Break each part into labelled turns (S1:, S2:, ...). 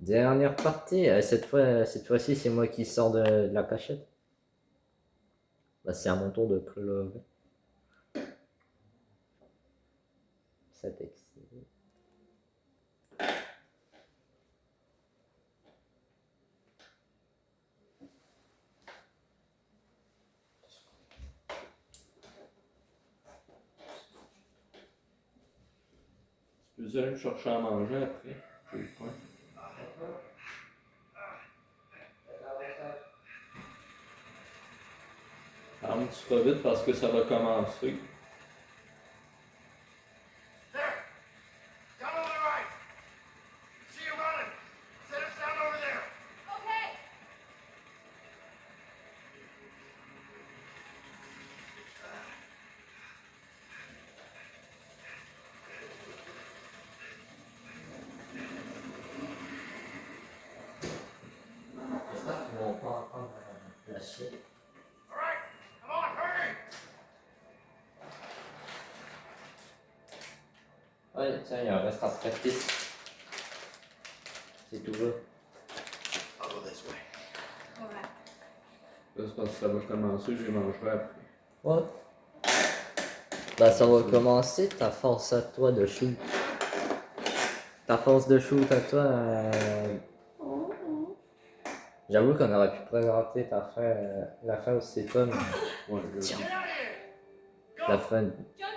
S1: Dernière partie. Cette fois-ci, c'est moi qui sors de la cachette. Bah, c'est à mon tour de prélever. Ça t'excite.
S2: Tu peux aller me chercher à manger après. J'ai eu faim. Un petit peu vite parce que ça va commencer.
S3: Down on the right. See you running. Set us down over there.
S4: Okay.
S1: J'espère qu'ils vont pas entendre la suite.
S3: All right. Come on, hurry.
S1: Ouais, tiens, il en reste en practice. C'est tout là.
S3: I'll go this way.
S4: Alright.
S2: C'est parce que ça va commencer, j'ai mangerai après.
S1: Ouais. Bah, ça va commencer ta force à toi de shoot. Ta force de shoot à toi. J'avoue qu'on aurait pu présenter ta fin, la fin aussi, c'est pas, mais
S2: Ouais, je
S1: Tiens.
S3: Get out of here. Go.
S1: la fin.
S4: Don't do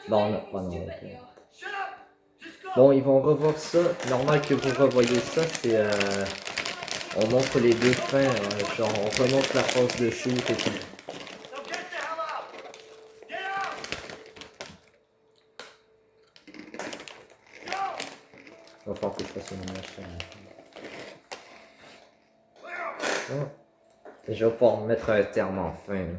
S1: Bon,
S4: anything
S1: non,
S4: stupid,
S1: ok.
S4: you.
S3: Shut up. Just go.
S1: Bon, ils vont revoir ça. Normal que vous revoyez ça, c'est. On montre les deux fins, genre on remonte la force de shoot et tout.
S3: Now get the hell out. Get out. Go.
S1: Il va falloir que je fasse une image.
S3: Clear.
S1: Oh. Je vais pouvoir mettre un terme enfin. Là.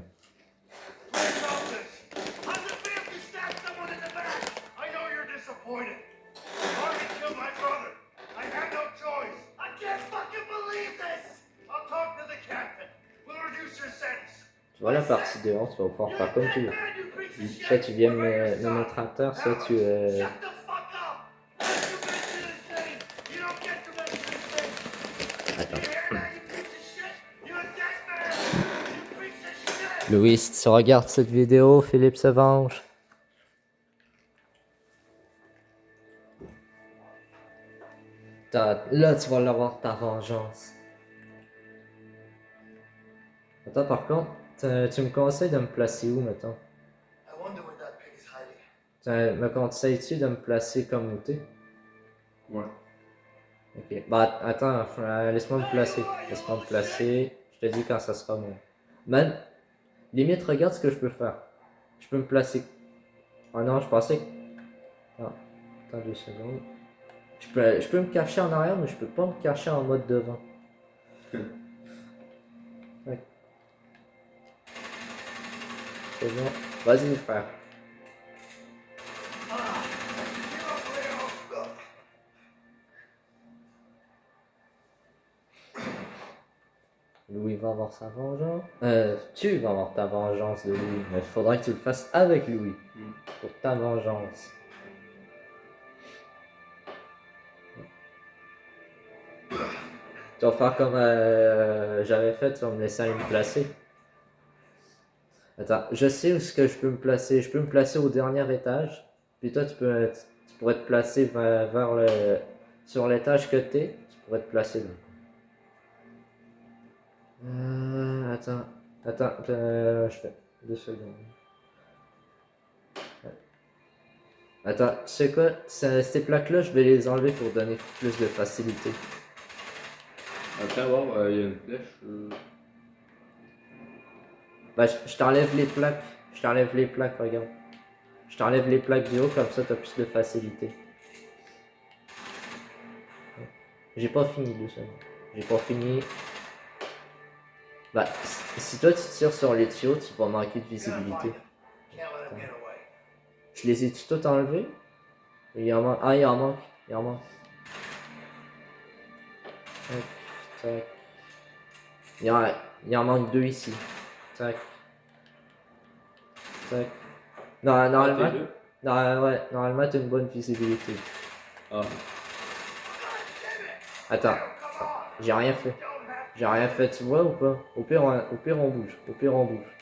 S3: Stop this. How's it feel if you stab someone in the back? I know you're disappointed. Harvey killed my brother. I had no choice. I can't fucking believe this. I'll talk to the captain. We'll reduce your sentence.
S1: Tu vois la partie de 11, tu vas pouvoir faire comme tu veux. Soit tu viens me mettre à terre, soit tu.
S3: Shut the fuck up! You mention his name! You don't get to mention his name!
S1: Attends.
S3: You hear that, you piece of shit? You're a dead man! You piece of shit!
S1: Louis, si tu regardes cette vidéo, Philippe se venge. Là, tu vas l'avoir ta vengeance. Attends, par contre, tu me conseilles de me placer où, mettons?
S3: I wonder where that pig is hiding.
S1: Me conseilles-tu de me placer comme où t'es?
S2: Ouais.
S1: Ok. Bah, attends, laisse-moi me placer. Laisse-moi me placer. Je te dis quand ça sera bon. Man, limite, regarde ce que je peux faire. Je peux me placer. Oh non, je pensais que. Ah, attends 2 secondes. Je peux me cacher en arrière, mais je peux pas me cacher en mode devant. Ouais. C'est bon. Vas-y, frère. Louis va avoir sa vengeance. Tu vas avoir ta vengeance de Louis. Mais il faudra que tu le fasses avec Louis. Pour ta vengeance. Tu vas faire comme j'avais fait, tu vas me laisser aller me placer. Attends, je sais où est-ce que je peux me placer. Je peux me placer au dernier étage. Puis toi, tu pourrais te placer vers le... Sur l'étage que t'es, tu pourrais te placer là. Attends, je fais 2 secondes. Attends, tu sais quoi? Ces plaques-là, je vais les enlever pour donner plus de facilité.
S2: Attends, voir, il y a une flèche.
S1: Bah, je t'enlève les plaques. Je t'enlève les plaques, regarde. Je t'enlève les plaques du haut, comme ça t'as plus de facilité. J'ai pas fini, 2 secondes. J'ai pas fini. Bah, si toi tu tires sur les tuyaux, tu vas manquer de visibilité.
S3: Can't let him get away.
S1: Je les ai tout enlevés? Il en manque. Ah, il en manque. Il en manque. Tac, tac. Il en manque 2 ici. Tac. Tac. Non, normalement. Non, ouais, normalement t'as une bonne visibilité.
S2: Ah.
S1: Attends. J'ai rien fait.
S3: Don't have
S1: J'ai rien fait, tu vois ou pas? Au pire, on bouge. Au pire, on bouge.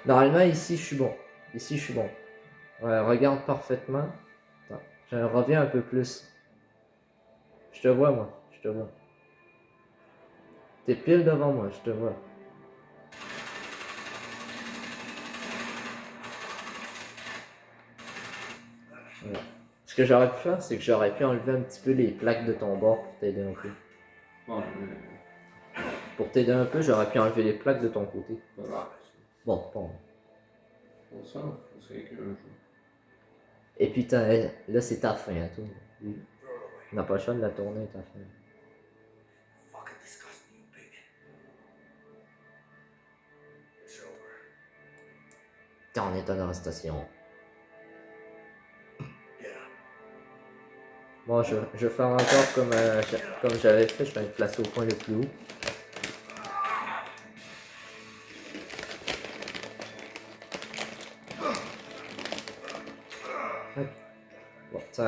S1: Normalement, ici, je suis bon. Ici, je suis bon. Ouais, regarde parfaitement. Attends, je reviens un peu plus. Je te vois, moi. Je te vois. T'es pile devant moi, je te vois. Ouais. Ce que j'aurais pu faire, c'est que j'aurais pu enlever un petit peu les plaques de ton bord pour t'aider un peu.
S2: Ouais,
S1: Pour t'aider un peu, j'aurais pu enlever les plaques de ton côté.
S2: voilà.
S1: Bon, bon.
S2: On sent, c'est qu'un jour.
S1: Et puis là, c'est ta fin à toi.
S2: Mm.
S1: On n'a pas le choix de la tourner, ta fin.
S3: fucking disgust me, you pig. It's over.
S1: T'es en état d'arrestation.
S3: Yeah.
S1: Bon, je vais faire encore comme j'avais fait, je vais me placer au point le plus haut. Hop. Bon, tu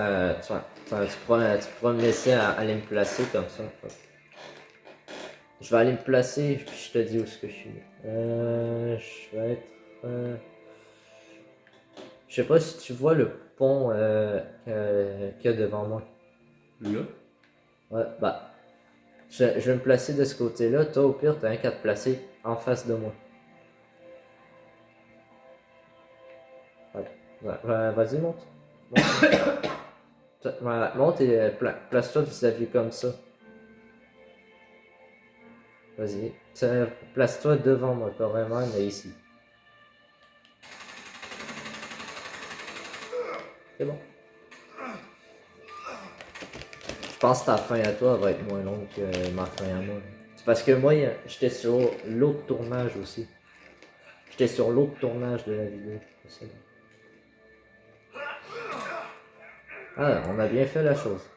S1: pourras me laisser aller me placer comme ça. Je vais aller me placer, puis je te dis où est-ce que je suis. Je vais être... Je sais pas si tu vois le pont qu'il y a devant moi.
S2: Là?
S1: Ouais, bah... Je vais me placer de ce côté-là. Toi, au pire, t'as un qu'à te placer en face de moi. Ouais, vas-y, monte. Voilà, monte et place-toi vis-à-vis comme ça. Vas-y. Place-toi devant moi, carrément, mais ici. C'est bon. Je pense que ta fin à toi va être moins longue que ma fin à moi. C'est parce que moi, j'étais sur l'autre tournage aussi. J'étais sur l'autre tournage de la vidéo. Ah, on a bien fait la chose.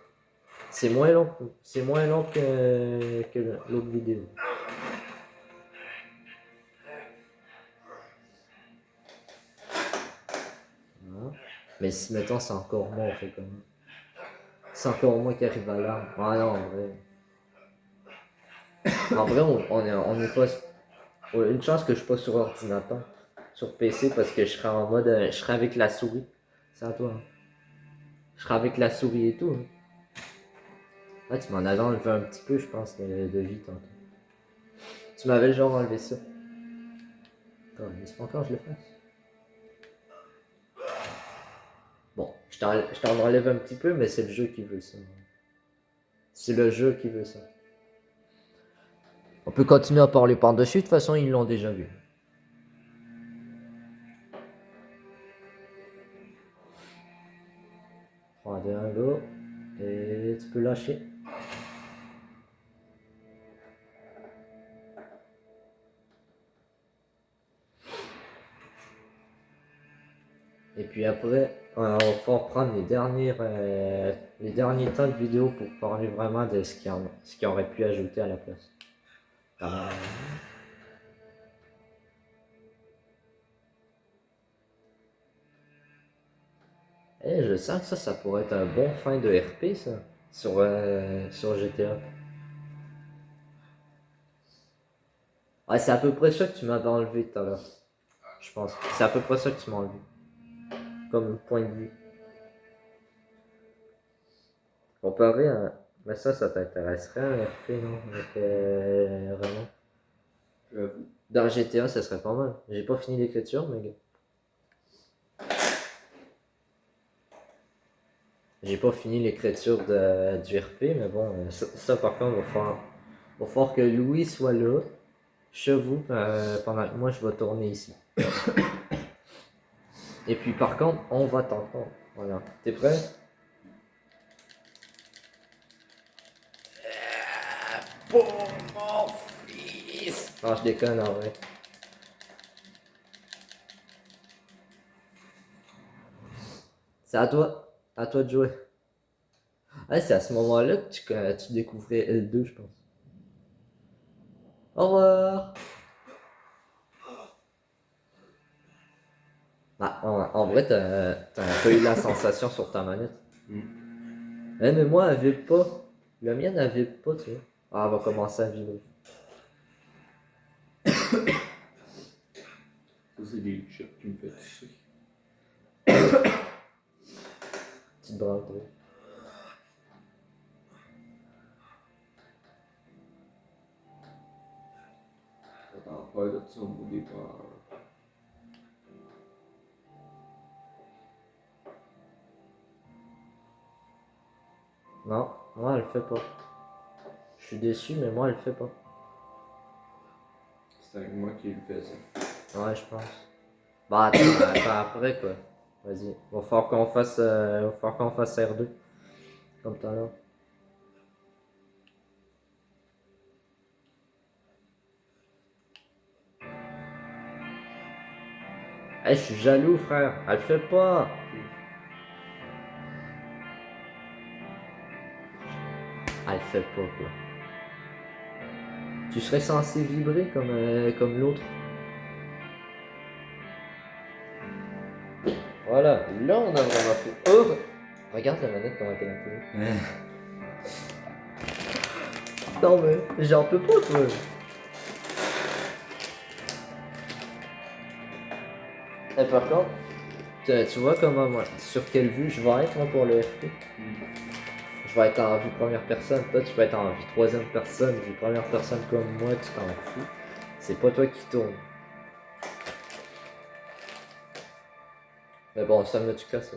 S1: C'est moins long, que l'autre vidéo. Voilà. Mais si mettons c'est encore moi, on fait comment? C'est encore moi qui arrive à l'arme. Ah non, en vrai. En vrai, on est pas. Une chance que je suis pas sur ordinateur. Sur PC parce que je serais en mode. Je serais avec la souris. C'est à toi. Hein. Je serais avec la souris et tout. Hein. Ah, tu m'en avais enlevé un petit peu, je pense, de vie tantôt. Tu m'avais genre enlevé ça. Attends, laisse-moi encore que je le fasse. Bon, je t'en enlève un petit peu, mais c'est le jeu qui veut ça. C'est le jeu qui veut ça. On peut continuer à parler par-dessus, de toute façon, ils l'ont déjà vu. Prends un lot. Et tu peux lâcher. Et puis après, on va pouvoir prendre les derniers temps de vidéo pour parler vraiment de ce qu'il aurait pu ajouter à la place. Je sens que ça pourrait être un bon fin de RP, ça, sur GTA. Ouais, c'est à peu près ça que tu m'avais enlevé tout à l'heure. Je pense. C'est à peu près ça que tu m'as enlevé. Comme point de vue. Comparé à... Mais ça t'intéresserait un RP, non? Avec vraiment.
S2: J'avoue.
S1: Dans GTA, ça serait pas mal. J'ai pas fini l'écriture, mais... J'ai pas fini l'écriture du RP, mais bon, ça par contre, va falloir que Louis soit là, chez vous, pendant que moi je vais tourner ici. Et puis par contre, on va t'entendre. Voilà. T'es prêt? Pour mon fils! Non, je déconne en vrai. C'est à toi. À toi de jouer. Ah, c'est à ce moment-là que tu découvrais L2, je pense. Au revoir! Ah, en vrai, t'as un peu eu la sensation sur ta manette.
S2: Mm.
S1: Mais moi, elle vibre pas. Le mien ne vibre pas, tu vois. Ah, elle va commencer à vibrer.
S2: Ça, c'est des chips qui me fait tousser.
S1: Petite branle, toi.
S2: T'en faire de ça au départ.
S1: Non, moi, elle le fait pas. Je suis déçu, mais moi, elle le fait pas.
S2: C'est avec moi qui le faisais.
S1: Ouais, je pense. Bah, attends après, quoi. Vas-y. Va falloir qu'on fasse, R2. Comme tout à l'heure. Hey, je suis jaloux, frère. Elle le fait pas. Elle le fait pas, quoi. Tu serais censé vibrer comme l'autre. Voilà, là on a vraiment fait. Oh! Regarde la manette comment elle est appelée. Non mais j'en peux pas toi. Et par contre, tu vois comment moi, sur quelle vue je vais être moi pour le FP? Je vais être en vue première personne, toi tu vas être en vue troisième personne, vue première personne comme moi, tu t'en fous. C'est pas toi qui tourne. Mais bon, ça me tu casses.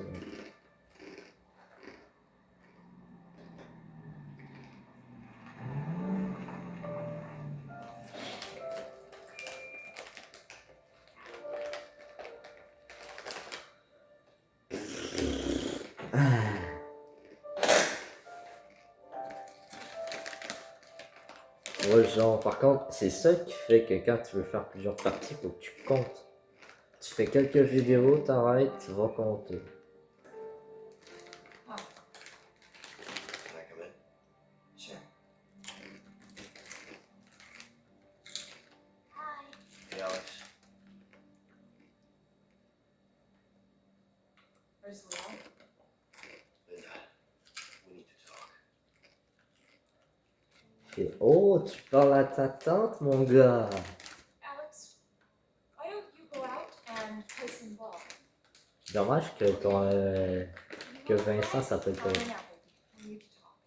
S1: Ouais, genre, par contre, c'est ça qui fait que quand tu veux faire plusieurs parties, faut que tu comptes. Tu fais quelques vidéos, t'arrêtes, tu vas compter.
S3: Can I come in? Sure.
S4: Hi.
S3: Hey, Alex.
S4: Where's Leo?
S3: Linda, we need to talk.
S1: Et oh, tu parles à ta tante, mon gars.
S4: Alex, why don't you go out and play some ball?
S1: Dommage que que Vincent s'appelle pas
S4: Now, baby. We need to talk.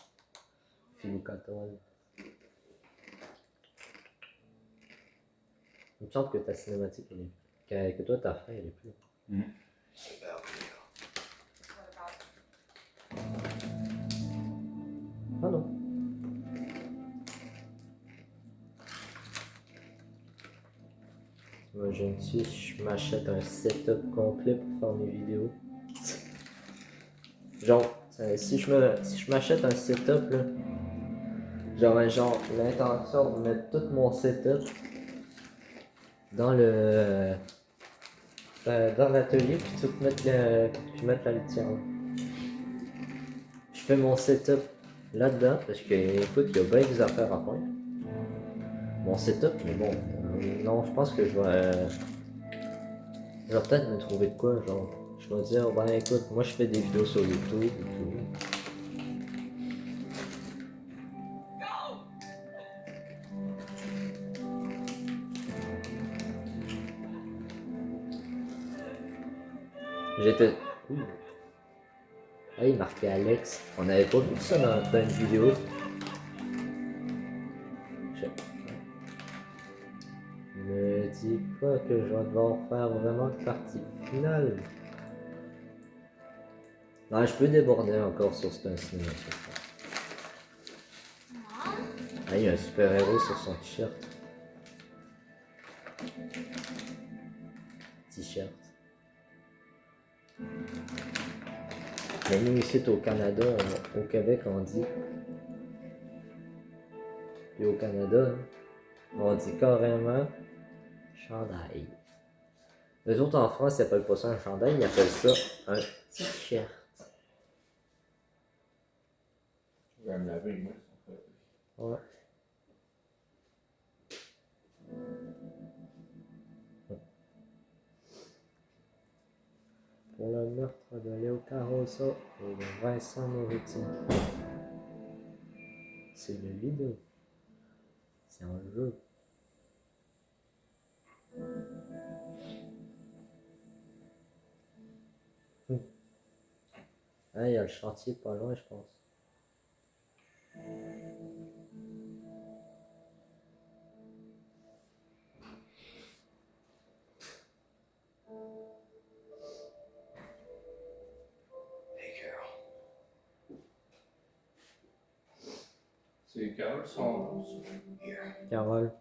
S1: Philou Catol. Il me semble que ta cinématique, elle est... que toi, ta fin, elle est plus.
S3: It's about Leo.
S4: What about
S1: Ah non. Imagine-tu si je m'achète un setup complet pour faire mes vidéos. Genre, si je m'achète un setup, là, j'aurais genre l'intention de mettre tout mon setup dans le dans l'atelier puis tout mettre puis mettre la litière. Je fais mon setup là-dedans parce que écoute, il y a bien des affaires à faire. Mon setup, mais bon, non, je pense que je vais peut-être me trouver de quoi, genre. Je vais dire, ben écoute, moi je fais des vidéos sur YouTube et tout. J'étais. Ouh. Ah, il marquait Alex. On n'avait pas vu ça dans une vidéo. Je me dis pas que je vais devoir faire vraiment une partie finale. Non, je peux déborder encore sur ce cinéma. Ah, il y a un super héros sur son t-shirt. T-shirt. Mais nous ici au Canada, au Québec on dit. Et au Canada, on dit carrément chandail. Les autres en France, ils appellent pas ça un chandail, ils appellent ça un t-shirt.
S2: Je vais me laver, moi, en fait.
S1: Ouais. Pour le meurtre de Léo Carosa et de Vincent Moretti. C'est une vidéo. C'est un jeu. Ah, il y a le chantier pas loin, je pense.
S3: Hey, Carol.
S2: C'est Carole son nom, ça.
S3: Here.
S1: Carole.